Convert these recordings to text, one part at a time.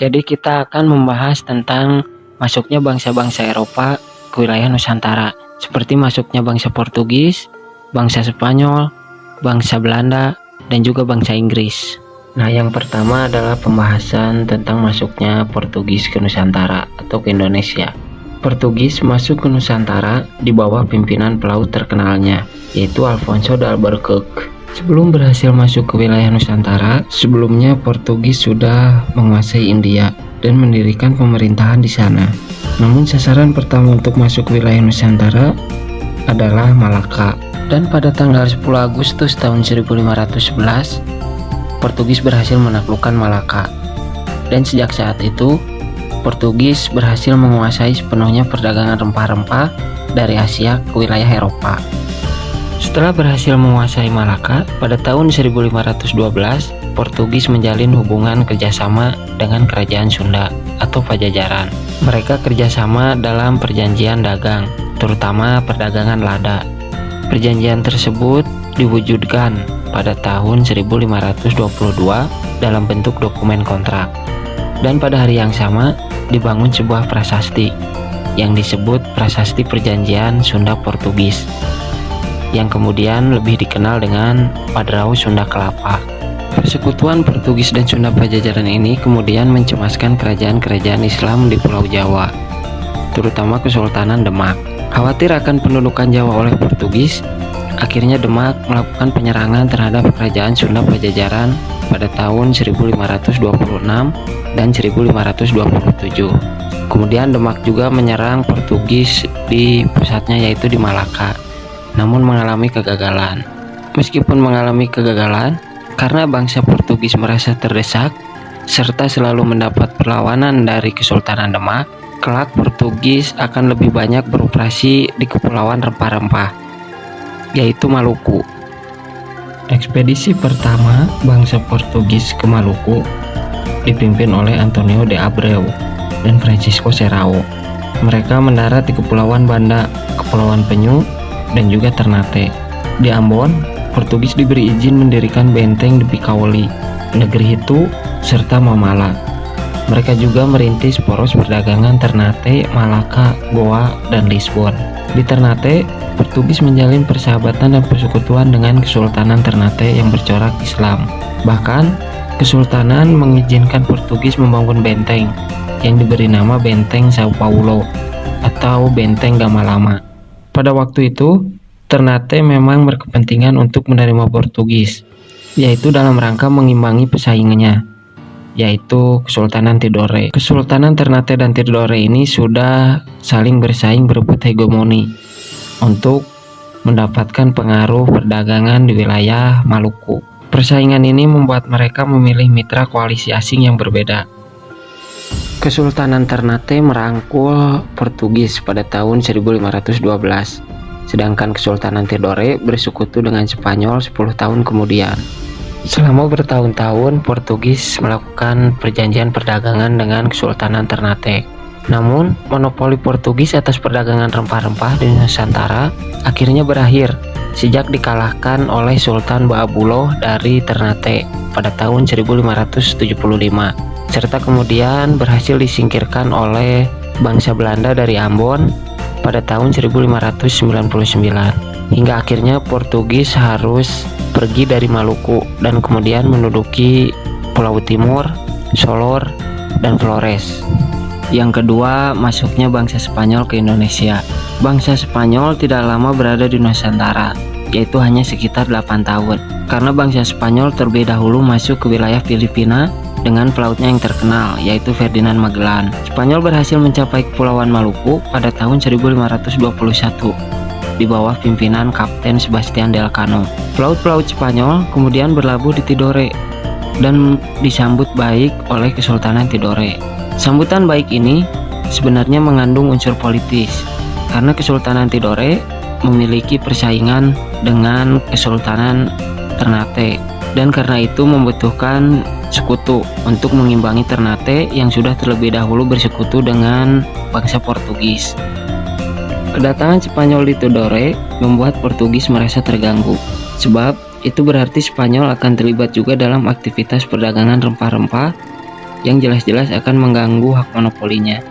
Jadi kita akan membahas tentang masuknya bangsa-bangsa Eropa ke wilayah Nusantara, seperti masuknya bangsa Portugis, bangsa Spanyol, bangsa Belanda, dan juga bangsa Inggris. Nah, yang pertama adalah pembahasan tentang masuknya Portugis ke Nusantara atau ke Indonesia. Portugis masuk ke Nusantara di bawah pimpinan pelaut terkenalnya, yaitu Alfonso de Albuquerque. Sebelum berhasil masuk ke wilayah Nusantara, sebelumnya Portugis sudah menguasai India dan mendirikan pemerintahan di sana. Namun sasaran pertama untuk masuk ke wilayah Nusantara adalah Malaka. Dan pada tanggal 10 Agustus tahun 1511, Portugis berhasil menaklukkan Malaka. Dan sejak saat itu, Portugis berhasil menguasai sepenuhnya perdagangan rempah-rempah dari Asia ke wilayah Eropa. Setelah berhasil menguasai Malaka, pada tahun 1512, Portugis menjalin hubungan kerjasama dengan Kerajaan Sunda atau Pajajaran. Mereka kerjasama dalam perjanjian dagang, terutama perdagangan lada. Perjanjian tersebut diwujudkan pada tahun 1522 dalam bentuk dokumen kontrak. Dan pada hari yang sama, dibangun sebuah prasasti yang disebut Prasasti Perjanjian Sunda-Portugis, yang kemudian lebih dikenal dengan Padrau Sunda Kelapa. Persekutuan Portugis dan Sunda Pajajaran ini kemudian mencemaskan kerajaan-kerajaan Islam di Pulau Jawa, terutama Kesultanan Demak. Khawatir akan pendudukan Jawa oleh Portugis, akhirnya Demak melakukan penyerangan terhadap kerajaan Sunda Pajajaran pada tahun 1526 dan 1527. Kemudian Demak juga menyerang Portugis di pusatnya, yaitu di Malaka, namun mengalami kegagalan. Meskipun mengalami kegagalan, karena bangsa Portugis merasa terdesak serta selalu mendapat perlawanan dari Kesultanan Demak, kelak Portugis akan lebih banyak beroperasi di kepulauan rempah-rempah, yaitu Maluku. Ekspedisi pertama bangsa Portugis ke Maluku dipimpin oleh Antonio de Abreu dan Francisco Serrao. Mereka mendarat di Kepulauan Banda, Kepulauan Penyu, dan juga Ternate. Di Ambon, Portugis diberi izin mendirikan benteng di Pikaoli, Negeri Hitu, serta Mamala. Mereka juga merintis poros perdagangan Ternate, Malaka, Goa, dan Lisbon. Di Ternate, Portugis menjalin persahabatan dan persekutuan dengan Kesultanan Ternate yang bercorak Islam. Bahkan, Kesultanan mengizinkan Portugis membangun benteng yang diberi nama Benteng Sao Paulo atau Benteng Gamalama. Pada waktu itu, Ternate memang berkepentingan untuk menerima Portugis, yaitu dalam rangka mengimbangi pesaingnya, yaitu Kesultanan Tidore. Kesultanan Ternate dan Tidore ini sudah saling bersaing berebut hegemoni untuk mendapatkan pengaruh perdagangan di wilayah Maluku. Persaingan ini membuat mereka memilih mitra koalisi asing yang berbeda. Kesultanan Ternate merangkul Portugis pada tahun 1512, sedangkan Kesultanan Tidore bersekutu dengan Spanyol 10 tahun kemudian. Selama bertahun-tahun, Portugis melakukan perjanjian perdagangan dengan Kesultanan Ternate. Namun, monopoli Portugis atas perdagangan rempah-rempah di Nusantara akhirnya berakhir sejak dikalahkan oleh Sultan Baabuloh dari Ternate pada tahun 1575, serta kemudian berhasil disingkirkan oleh bangsa Belanda dari Ambon pada tahun 1599, hingga akhirnya Portugis harus pergi dari Maluku dan kemudian menduduki Pulau Timur, Solor, dan Flores. Yang kedua, masuknya bangsa Spanyol ke Indonesia. Bangsa Spanyol tidak lama berada di Nusantara, yaitu hanya sekitar 8 tahun, karena bangsa Spanyol terlebih dahulu masuk ke wilayah Filipina dengan pelautnya yang terkenal, yaitu Ferdinand Magellan. Spanyol berhasil mencapai Kepulauan Maluku pada tahun 1521 di bawah pimpinan Kapten Sebastian del Cano. Pelaut-pelaut Spanyol kemudian berlabuh di Tidore dan disambut baik oleh Kesultanan Tidore. Sambutan baik ini sebenarnya mengandung unsur politis, karena Kesultanan Tidore memiliki persaingan dengan Kesultanan Ternate, dan karena itu membutuhkan sekutu untuk mengimbangi Ternate yang sudah terlebih dahulu bersekutu dengan bangsa Portugis. Kedatangan Spanyol di Tidore membuat Portugis merasa terganggu, sebab itu berarti Spanyol akan terlibat juga dalam aktivitas perdagangan rempah-rempah yang jelas-jelas akan mengganggu hak monopolinya.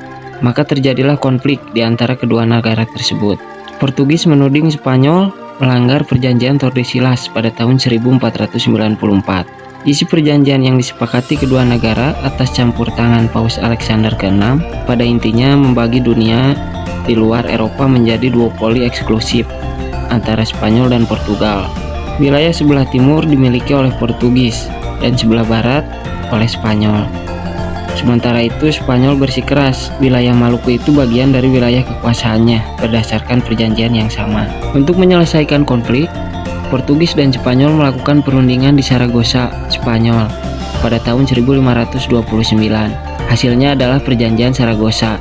Maka terjadilah konflik di antara kedua negara tersebut. Portugis menuding Spanyol melanggar perjanjian Tordesillas pada tahun 1494. Isi perjanjian yang disepakati kedua negara atas campur tangan Paus Alexander ke-6 pada intinya membagi dunia di luar Eropa menjadi duopoli eksklusif antara Spanyol dan Portugal. Wilayah sebelah timur dimiliki oleh Portugis dan sebelah barat oleh Spanyol. Sementara itu Spanyol bersikeras wilayah Maluku itu bagian dari wilayah kekuasaannya berdasarkan perjanjian yang sama. Untuk menyelesaikan konflik, Portugis dan Spanyol melakukan perundingan di Saragossa, Spanyol pada tahun 1529. Hasilnya adalah perjanjian Saragossa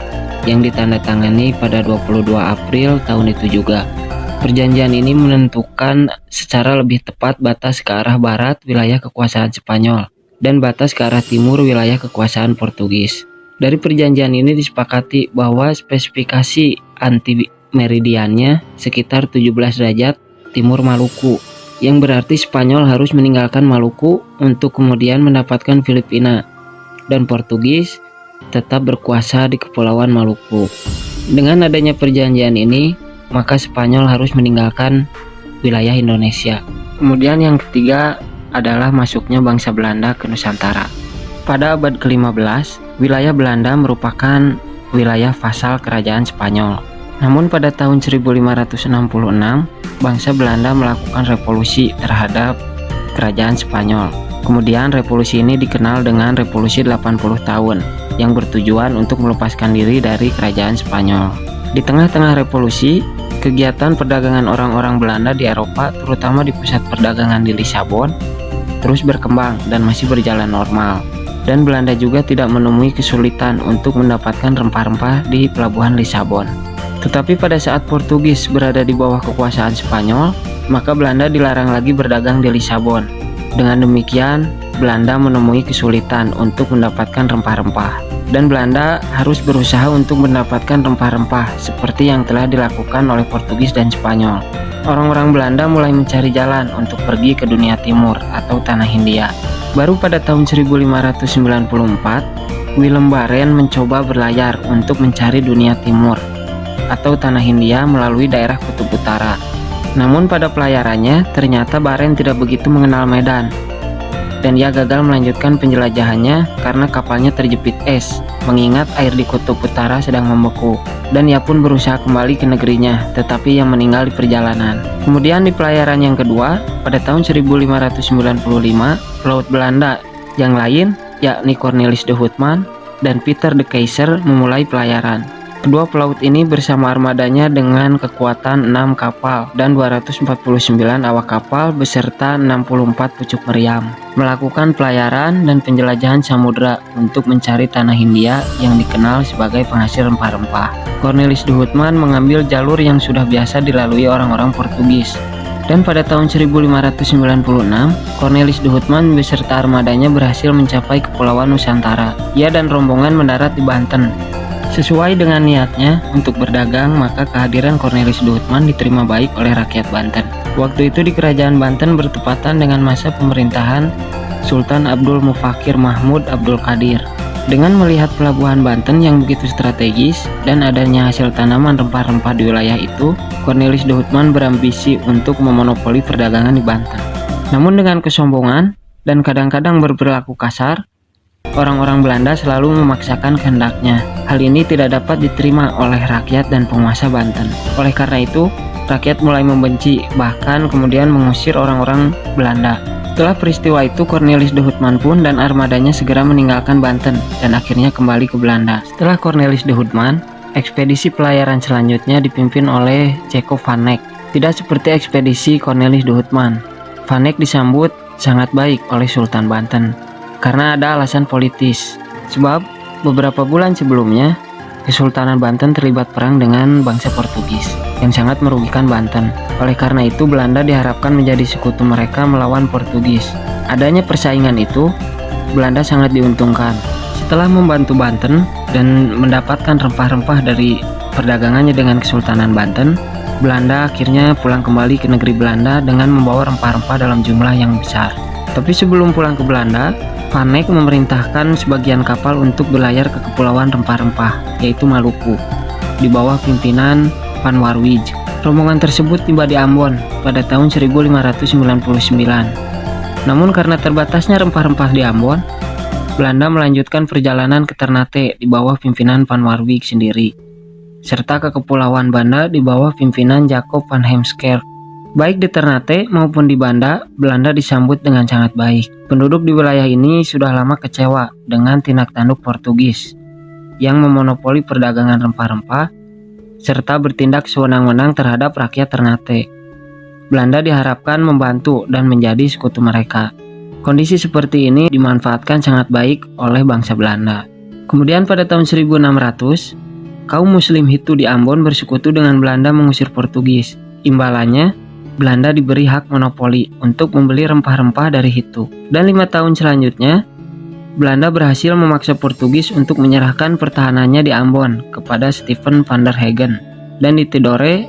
yang ditandatangani pada 22 April tahun itu juga. Perjanjian ini menentukan secara lebih tepat batas ke arah barat wilayah kekuasaan Spanyol dan batas ke arah timur wilayah kekuasaan Portugis. Dari perjanjian ini disepakati bahwa spesifikasi anti-meridiannya sekitar 17 derajat timur Maluku, yang berarti Spanyol harus meninggalkan Maluku untuk kemudian mendapatkan Filipina, dan Portugis tetap berkuasa di Kepulauan Maluku. Dengan adanya perjanjian ini, maka Spanyol harus meninggalkan wilayah Indonesia. Kemudian yang ketiga adalah masuknya bangsa Belanda ke Nusantara. Pada abad ke-15, wilayah Belanda merupakan wilayah vasal kerajaan Spanyol. Namun pada tahun 1566, bangsa Belanda melakukan revolusi terhadap kerajaan Spanyol. Kemudian revolusi ini dikenal dengan Revolusi 80 tahun yang bertujuan untuk melepaskan diri dari kerajaan Spanyol. Di tengah-tengah revolusi, kegiatan perdagangan orang-orang Belanda di Eropa, terutama di pusat perdagangan di Lisabon, terus berkembang dan masih berjalan normal. Dan Belanda juga tidak menemui kesulitan untuk mendapatkan rempah-rempah di pelabuhan Lisabon. Tetapi pada saat Portugis berada di bawah kekuasaan Spanyol, maka Belanda dilarang lagi berdagang di Lisabon. Dengan demikian, Belanda menemui kesulitan untuk mendapatkan rempah-rempah. Dan Belanda harus berusaha untuk mendapatkan rempah-rempah seperti yang telah dilakukan oleh Portugis dan Spanyol. Orang-orang Belanda mulai mencari jalan untuk pergi ke dunia timur atau tanah Hindia. Baru pada tahun 1594, Willem Barent mencoba berlayar untuk mencari dunia timur atau tanah Hindia melalui daerah Kutub Utara. Namun pada pelayarannya, ternyata Barent tidak begitu mengenal medan, dan ia gagal melanjutkan penjelajahannya karena kapalnya terjepit es, mengingat air di Kutub Utara sedang membeku, dan ia pun berusaha kembali ke negerinya, tetapi ia meninggal di perjalanan. Kemudian di pelayaran yang kedua, pada tahun 1595, pelaut Belanda yang lain, yakni Cornelis de Houtman dan Pieter de Keyser memulai pelayaran. Kedua pelaut ini bersama armadanya dengan kekuatan 6 kapal dan 249 awak kapal beserta 64 pucuk meriam melakukan pelayaran dan penjelajahan samudera untuk mencari tanah Hindia yang dikenal sebagai penghasil rempah-rempah. Cornelis de Houtman mengambil jalur yang sudah biasa dilalui orang-orang Portugis. Dan pada tahun 1596, Cornelis de Houtman beserta armadanya berhasil mencapai Kepulauan Nusantara. Ia dan rombongan mendarat di Banten. Sesuai dengan niatnya untuk berdagang, maka kehadiran Cornelis de Houtman diterima baik oleh rakyat Banten. Waktu itu di kerajaan Banten bertepatan dengan masa pemerintahan Sultan Abdul Mufakir Mahmud Abdul Qadir. Dengan melihat pelabuhan Banten yang begitu strategis dan adanya hasil tanaman rempah-rempah di wilayah itu, Cornelis de Houtman berambisi untuk memonopoli perdagangan di Banten. Namun dengan kesombongan dan kadang-kadang berperilaku kasar, orang-orang Belanda selalu memaksakan kehendaknya. Hal ini tidak dapat diterima oleh rakyat dan penguasa Banten. Oleh karena itu, rakyat mulai membenci, bahkan kemudian mengusir orang-orang Belanda. Setelah peristiwa itu, Cornelis de Houtman pun dan armadanya segera meninggalkan Banten dan akhirnya kembali ke Belanda. Setelah Cornelis de Houtman, ekspedisi pelayaran selanjutnya dipimpin oleh Jacob van Eyck. Tidak seperti ekspedisi Cornelis de Houtman, Van Eyck disambut sangat baik oleh Sultan Banten karena ada alasan politis. Sebab beberapa bulan sebelumnya, Kesultanan Banten terlibat perang dengan bangsa Portugis yang sangat merugikan Banten. Oleh karena itu, Belanda diharapkan menjadi sekutu mereka melawan Portugis. Adanya persaingan itu, Belanda sangat diuntungkan. Setelah membantu Banten dan mendapatkan rempah-rempah dari perdagangannya dengan Kesultanan Banten, Belanda akhirnya pulang kembali ke negeri Belanda dengan membawa rempah-rempah dalam jumlah yang besar. Tapi sebelum pulang ke Belanda, Van Eyck memerintahkan sebagian kapal untuk berlayar ke Kepulauan Rempah-Rempah, yaitu Maluku, di bawah pimpinan Van Warwijck. Rombongan tersebut tiba di Ambon pada tahun 1599. Namun karena terbatasnya rempah-rempah di Ambon, Belanda melanjutkan perjalanan ke Ternate di bawah pimpinan Van Warwijck sendiri, serta ke Kepulauan Banda di bawah pimpinan Jacob van Heemskerck. Baik di Ternate maupun di Banda, Belanda disambut dengan sangat baik. Penduduk di wilayah ini sudah lama kecewa dengan tindak tanduk Portugis yang memonopoli perdagangan rempah-rempah serta bertindak sewenang-wenang terhadap rakyat Ternate. Belanda diharapkan membantu dan menjadi sekutu mereka. Kondisi seperti ini dimanfaatkan sangat baik oleh bangsa Belanda. Kemudian pada tahun 1600, kaum muslim Hutu di Ambon bersekutu dengan Belanda mengusir Portugis. Imbalannya, Belanda diberi hak monopoli untuk membeli rempah-rempah dari Hutu. Dan 5 tahun selanjutnya, Belanda berhasil memaksa Portugis untuk menyerahkan pertahanannya di Ambon kepada Stephen van der Hagen dan di Tidore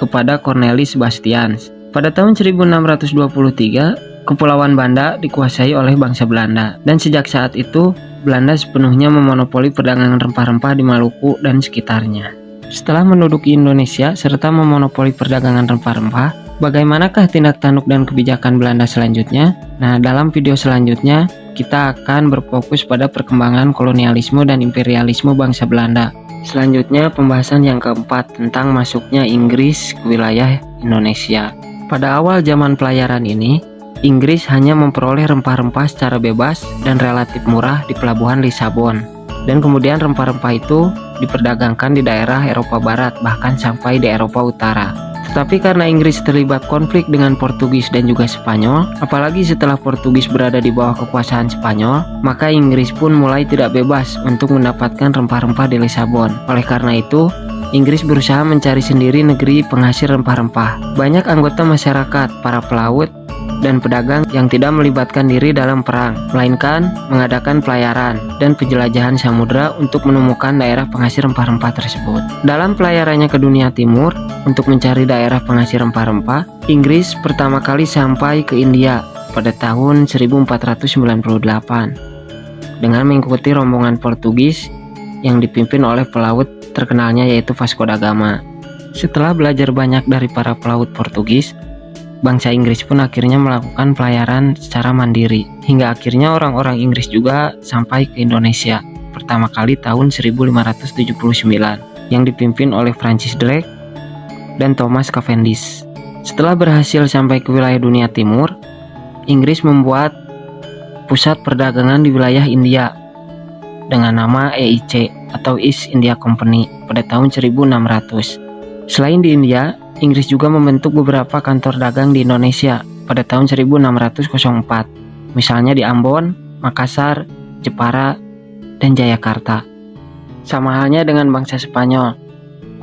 kepada Cornelis Bastians. Pada tahun 1623, Kepulauan Banda dikuasai oleh bangsa Belanda, dan sejak saat itu Belanda sepenuhnya memonopoli perdagangan rempah-rempah di Maluku dan sekitarnya. Setelah menduduki Indonesia serta memonopoli perdagangan rempah-rempah, bagaimanakah tindak tanduk dan kebijakan Belanda selanjutnya? Nah, dalam video selanjutnya kita akan berfokus pada perkembangan kolonialisme dan imperialisme bangsa Belanda. Selanjutnya pembahasan yang keempat tentang masuknya Inggris ke wilayah Indonesia. Pada awal zaman pelayaran ini, Inggris hanya memperoleh rempah-rempah secara bebas dan relatif murah di pelabuhan Lisabon. Dan kemudian rempah-rempah itu diperdagangkan di daerah Eropa Barat, bahkan sampai di Eropa Utara. Tetapi karena Inggris terlibat konflik dengan Portugis dan juga Spanyol, apalagi setelah Portugis berada di bawah kekuasaan Spanyol, maka Inggris pun mulai tidak bebas untuk mendapatkan rempah-rempah di Lisabon. Oleh karena itu, Inggris berusaha mencari sendiri negeri penghasil rempah-rempah. Banyak anggota masyarakat, para pelaut, dan pedagang yang tidak melibatkan diri dalam perang, melainkan mengadakan pelayaran dan penjelajahan samudera untuk menemukan daerah penghasil rempah-rempah tersebut. Dalam pelayarannya ke dunia timur untuk mencari daerah penghasil rempah-rempah, Inggris pertama kali sampai ke India pada tahun 1498 dengan mengikuti rombongan Portugis yang dipimpin oleh pelaut terkenalnya yaitu Vasco da Gama. Setelah belajar banyak dari para pelaut Portugis, bangsa Inggris pun akhirnya melakukan pelayaran secara mandiri, hingga akhirnya orang-orang Inggris juga sampai ke Indonesia pertama kali tahun 1579 yang dipimpin oleh Francis Drake dan Thomas Cavendish. Setelah berhasil sampai ke wilayah dunia timur, Inggris membuat pusat perdagangan di wilayah India dengan nama EIC atau East India Company pada tahun 1600. Selain di India, Inggris juga membentuk beberapa kantor dagang di Indonesia pada tahun 1604, misalnya di Ambon, Makassar, Jepara, dan Jayakarta. Sama halnya dengan bangsa Spanyol,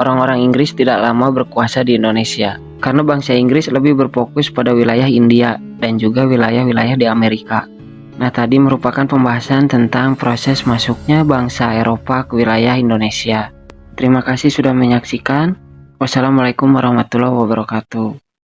orang-orang Inggris tidak lama berkuasa di Indonesia, karena bangsa Inggris lebih berfokus pada wilayah India dan juga wilayah-wilayah di Amerika. Nah, tadi merupakan pembahasan tentang proses masuknya bangsa Eropa ke wilayah Indonesia. Terima kasih sudah menyaksikan. Wassalamualaikum warahmatullahi wabarakatuh.